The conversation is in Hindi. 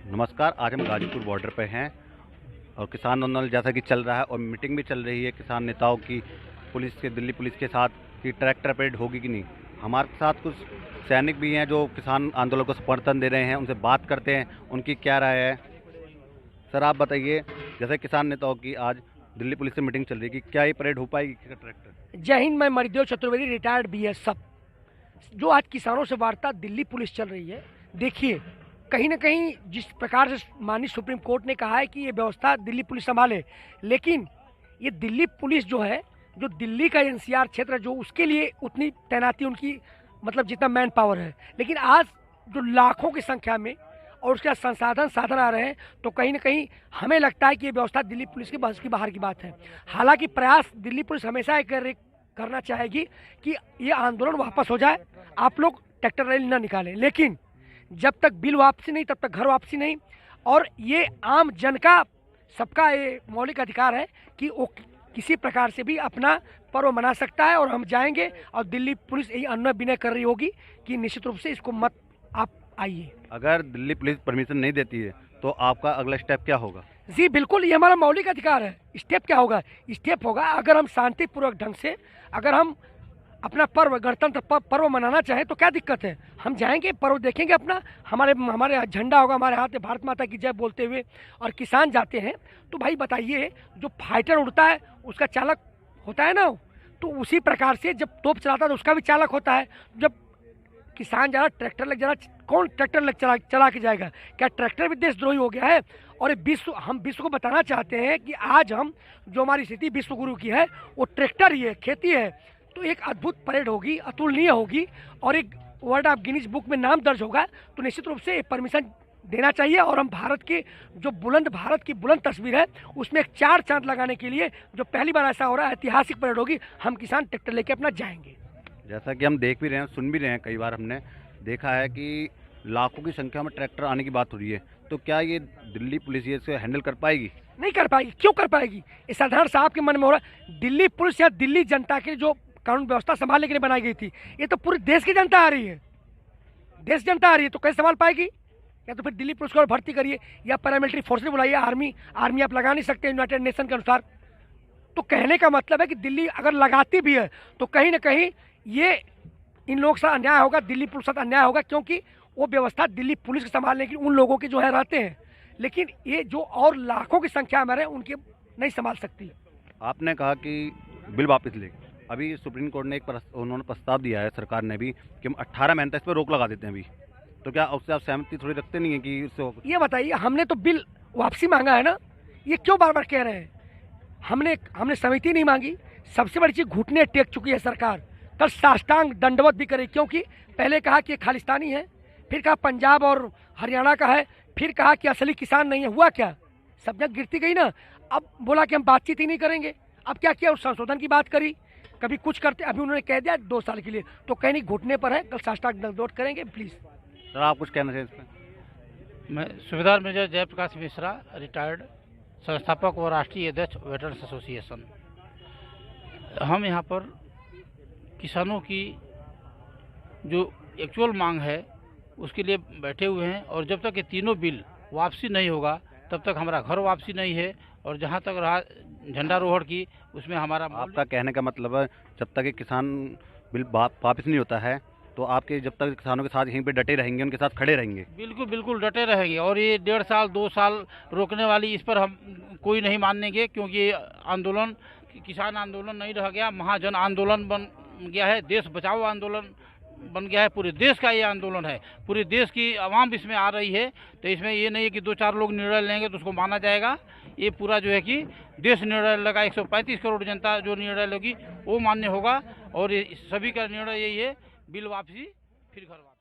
नमस्कार। आज हम गाजीपुर बॉर्डर पे हैं और किसान आंदोलन जैसा कि चल रहा है और मीटिंग भी चल रही है किसान नेताओं की पुलिस के, दिल्ली पुलिस के साथ कि ट्रैक्टर परेड होगी कि नहीं। हमारे साथ कुछ सैनिक भी हैं जो किसान आंदोलन को समर्थन दे रहे हैं, उनसे बात करते हैं उनकी क्या राय है। सर आप बताइए, जैसे किसान नेताओं की आज दिल्ली पुलिस से मीटिंग चल रही है कि क्या ये परेड हो पाएगी ट्रैक्टर। जय हिंद। मैं मरिदेव चतुर्वेदी, रिटायर्ड बीएसएफ। जो आज किसानों से वार्ता दिल्ली पुलिस चल रही है, देखिए कहीं ना कहीं जिस प्रकार से माननीय सुप्रीम कोर्ट ने कहा है कि ये व्यवस्था दिल्ली पुलिस संभाले, लेकिन ये दिल्ली पुलिस जो है, जो दिल्ली का एनसीआर क्षेत्र जो उसके लिए उतनी तैनाती उनकी मतलब जितना मैन पावर है, लेकिन आज जो लाखों की संख्या में और उसके संसाधन साधन आ रहे हैं, तो कहीं ना कहीं हमें लगता है कि ये व्यवस्था दिल्ली पुलिस के बस की बाहर की बात है। हालांकि प्रयास दिल्ली पुलिस हमेशा करना चाहेगी कि ये आंदोलन वापस हो जाए, आप लोग ट्रैक्टर रैली ना निकालें, लेकिन जब तक बिल वापसी नहीं तब तक घर वापसी नहीं। और ये आम जन का, सबका ये मौलिक अधिकार है कि वो किसी प्रकार से भी अपना पर्व मना सकता है। और हम जाएंगे और दिल्ली पुलिस यही अनुनय विनय कर रही होगी कि निश्चित रूप से इसको मत आप आइए। अगर दिल्ली पुलिस परमिशन नहीं देती है तो आपका अगला स्टेप क्या होगा। जी बिल्कुल, ये हमारा मौलिक अधिकार है। स्टेप क्या होगा? स्टेप होगा अगर हम शांतिपूर्वक ढंग से, अगर हम अपना पर्व, गणतंत्र पर्व मनाना चाहें तो क्या दिक्कत है, हम जाएंगे, पर्व देखेंगे अपना। हमारे झंडा होगा हमारे हाथ में, भारत माता की जय बोलते हुए, और किसान जाते हैं तो भाई बताइए, जो फाइटर उड़ता है उसका चालक होता है ना, तो उसी प्रकार से जब तोप चलाता है तो उसका भी चालक होता है। जब किसान जा रहा ट्रैक्टर लग जा रहा, कौन ट्रैक्टर लग चला के जाएगा? क्या ट्रैक्टर भी देशद्रोही हो गया है? और हम विश्व को बताना चाहते हैं कि आज हम जो हमारी स्थिति विश्व गुरु की है वो ट्रैक्टर ही है, खेती है। तो एक अद्भुत परेड होगी, अतुलनीय होगी, और एक वर्ल्ड ऑफ गिनीज बुक में नाम दर्ज होगा। तो निश्चित रूप से परमिशन देना चाहिए। और हम भारत की जो भारत की बुलंद तस्वीर है उसमें एक 4 चांद लगाने के लिए, जो पहली बार ऐसा हो रहा है, ऐतिहासिक परेड होगी। हम किसान ट्रैक्टर लेके अपना जाएंगे। जैसा कि हम देख भी रहे हैं, सुन भी रहे हैं, कई बार हमने देखा है कि लाखों की संख्या में ट्रैक्टर आने की बात हो रही है, तो क्या ये दिल्ली पुलिस ये इसे हैंडल कर पाएगी? नहीं कर पाएगी। क्यों कर पाएगी? इस साधारण साहब के मन में हो रहा है, दिल्ली पुलिस या दिल्ली जनता की जो कानून व्यवस्था संभालने के लिए बनाई गई थी, ये तो पूरे देश की जनता आ रही है, देश जनता आ रही है, तो कैसे संभाल पाएगी? या तो फिर दिल्ली पुलिस को भर्ती करिए या पैरामिलिट्री फोर्सेज बुलाइए, आर्मी आप लगा नहीं सकते यूनाइटेड नेशन के अनुसार। तो कहने का मतलब है कि दिल्ली अगर लगाती भी है तो कहीं ना कहीं ये इन लोगों के साथ अन्याय होगा, दिल्ली पुलिस के साथ अन्याय होगा, क्योंकि वो व्यवस्था दिल्ली पुलिस को संभालने की उन लोगों के जो है रहते हैं, लेकिन ये जो और लाखों की संख्या में रहे उनके नहीं संभाल सकती। आपने कहा कि बिल वापस ले, अभी सुप्रीम कोर्ट ने उन्होंने प्रस्ताव दिया है, सरकार ने भी, कि हम 18 महीने तक इस पर रोक लगा देते हैं अभी, तो क्या उससे आप सहमति थोड़ी रखते नहीं है कि उससे? ये बताइए, हमने तो बिल वापसी मांगा है ना, ये क्यों बार बार कह रहे हैं? हमने समिति नहीं मांगी। सबसे बड़ी चीज, घुटने टेक चुकी है सरकार, कल साष्टांग दंडवत भी करे, क्योंकि पहले कहा कि खालिस्तानी है, फिर कहा पंजाब और हरियाणा का है, फिर कहा कि असली किसान नहीं है। हुआ क्या? सब जगह गिरती गई ना। अब बोला कि हम बातचीत ही नहीं करेंगे। अब क्या किया? उस संशोधन की बात करी, कभी कुछ करते, अभी उन्होंने कह दिया 2 साल के लिए, तो कहीं नहीं, घुटने पर है, कल साष्टांग दंडवत करेंगे। प्लीज सर आप कुछ कहना चाहिए इस पर? मैं सूबेदार मेजर जयप्रकाश मिश्रा, रिटायर्ड संस्थापक और राष्ट्रीय अध्यक्ष वेटरन्स एसोसिएशन। हम यहाँ पर किसानों की जो एक्चुअल मांग है उसके लिए बैठे हुए हैं, और जब तक ये तीनों बिल वापसी नहीं होगा तब तक हमारा घर वापसी नहीं है। और जहाँ तक रहा झंडारोहण की, उसमें हमारा, आपका कहने का मतलब है जब तक ये किसान बिल वापस नहीं होता है तो आपके जब तक किसानों के साथ यहीं पे डटे रहेंगे, उनके साथ खड़े रहेंगे? बिल्कुल बिल्कुल डटे रहेंगे। और ये 1.5 साल 2 साल रोकने वाली, इस पर हम कोई नहीं मानेंगे, क्योंकि ये आंदोलन किसान आंदोलन नहीं रह गया, महाजन आंदोलन बन गया है, देश बचाओ आंदोलन बन गया है। पूरे देश का ये आंदोलन है, पूरे देश की आवाम इसमें आ रही है। तो इसमें ये नहीं है कि 2-4 लोग निर्णय लेंगे तो उसको माना जाएगा। ये पूरा जो है कि देश निर्णय लगा, 135 करोड़ जनता जो निर्णय लेगी वो मान्य होगा। और सभी का निर्णय यही है, बिल वापसी फिर घर वापसी।